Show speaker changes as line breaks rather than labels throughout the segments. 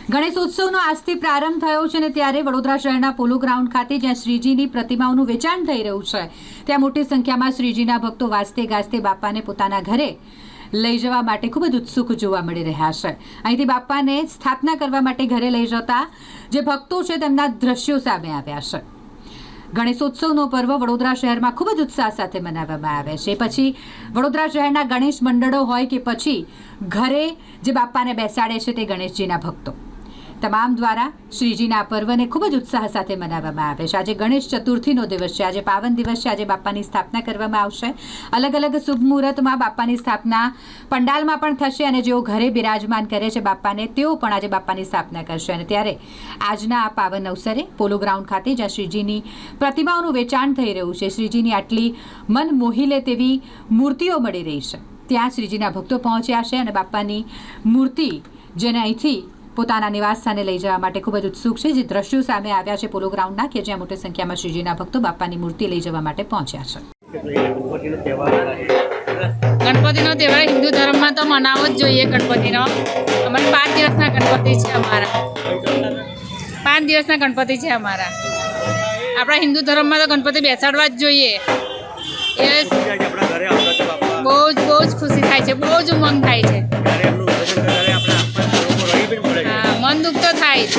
ગણેશોત્સવનો આજથી પ્રારંભ થયો છે અને ત્યારે વડોદરા શહેરના પોલો ગ્રાઉન્ડ ખાતે જ્યાં શ્રીજીની પ્રતિમાઓનું વેચાણ થઈ રહ્યું છે ત્યાં મોટી સંખ્યામાં શ્રીજીના ભક્તો વાજતે ગાજતે બાપાને પોતાના ઘરે લઈ જવા માટે ખૂબ જ ઉત્સુક જોવા મળી રહ્યા છે। અહીંથી બાપાને સ્થાપના કરવા માટે ઘરે લઈ જતા જે ભક્તો છે તેમના દ્રશ્યો સામે આવ્યા છે। ગણેશોત્સવનો પર્વ વડોદરા શહેરમાં ખૂબ જ ઉત્સાહ સાથે મનાવવામાં આવે છે। પછી વડોદરા શહેરના ગણેશ મંડળો હોય કે પછી ઘરે જે બાપાને બેસાડે છે તે ગણેશજીના ભક્તો તમામ દ્વારા શ્રીજીના પર્વને ખૂબ જ ઉત્સાહ સાથે મનાવવામાં આવે છે। આજે ગણેશ ચતુર્થીનો દિવસ છે, આજે પાવન દિવસ છે। આજે બાપાની સ્થાપના કરવામાં આવશે। અલગ અલગ શુભ મુહૂર્તમાં બાપાની સ્થાપના પંડાલમાં પણ થશે અને જેઓ ઘરે બિરાજમાન કરે છે બાપાને તેઓ પણ આજે બાપાની સ્થાપના કરશે। અને ત્યારે આજના આ પાવન અવસરે પોલો ગ્રાઉન્ડ ખાતે જ્યાં શ્રીજીની પ્રતિમાઓનું વેચાણ થઈ રહ્યું છે, શ્રીજીની આટલી મન મોહી લે તેવી મૂર્તિઓ મળી રહી છે, ત્યાં શ્રીજીના ભક્તો પહોંચ્યા છે અને બાપાની મૂર્તિ જેને અહીંથી પોતાના નિવાસ સ્થાને લઈ જવા માટે ખૂબ જ ઉત્સુક છે। જે દ્રશ્યો સામે આવ્યા છે પોલો ગ્રાઉન્ડના કે જ્યાં મોટી સંખ્યામાં શ્રીજીના ભક્તો બાપાની મૂર્તિ લઈ જવા માટે પહોંચ્યા છે।
ગણપતિનો તહેવાર હિન્દુ ધર્મમાં તો મનાવવો જ જોઈએ। ગણપતિનો અમારે 5 દિવસના ગણપતિ છે। અમારા 5 દિવસના ગણપતિ છે અમારા। આપણા હિન્દુ ધર્મમાં તો ગણપતિ બેસાડવા જ જોઈએ। એ બહુ જ ખુશી થાય છે, બહુ જ ઉમંગ થાય છે। મન દુઃખ તો થાય જ।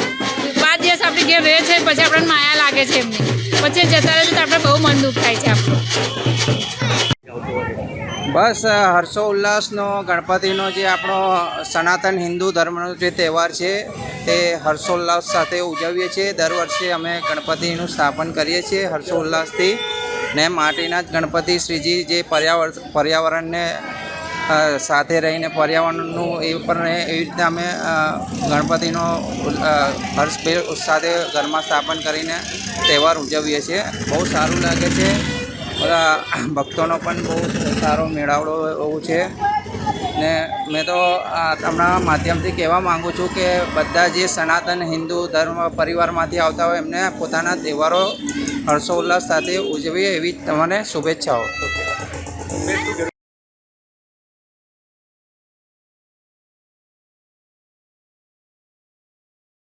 5 દિવસ આપણી ઘેર રહે છે પછી આપણને માયા લાગે છે એમની, પછી જતા રહે તો આપણે બહુ મન દુઃખ થાય છે આપણું।
બસ હર્ષોલ્લાસનો ગણપતિનો જે આપણો સનાતન હિન્દુ ધર્મનો જે તહેવાર છે તે હર્ષોલ્લાસ સાથે ઉજવીએ છીએ। દર વર્ષે અમે ગણપતિનું સ્થાપન કરીએ છીએ હર્ષોલ્લાસથી ને માટીના જ ગણપતિ શ્રીજી જે પર્યાવરણને સાથે રહીને પર્યાવરણનું એ પણ એવી રીતે અમે ગણપતિનો હર્ષભેર સાથે ઘરમાં સ્થાપન કરીને તહેવાર ઉજવીએ છીએ। બહુ સારું લાગે છે। બધા ભક્તોનો પણ બહુ સારો મેળાવડો એવું છે ને મેં તો તમારા માધ્યમથી કહેવા માગું છું કે બધા જે સનાતન હિન્દુ ધર્મ પરિવારમાંથી આવતા હોય એમને પોતાના તહેવારો હર્ષોલ્લાસ સાથે ઉજવીએ એવી તમને શુભેચ્છાઓ।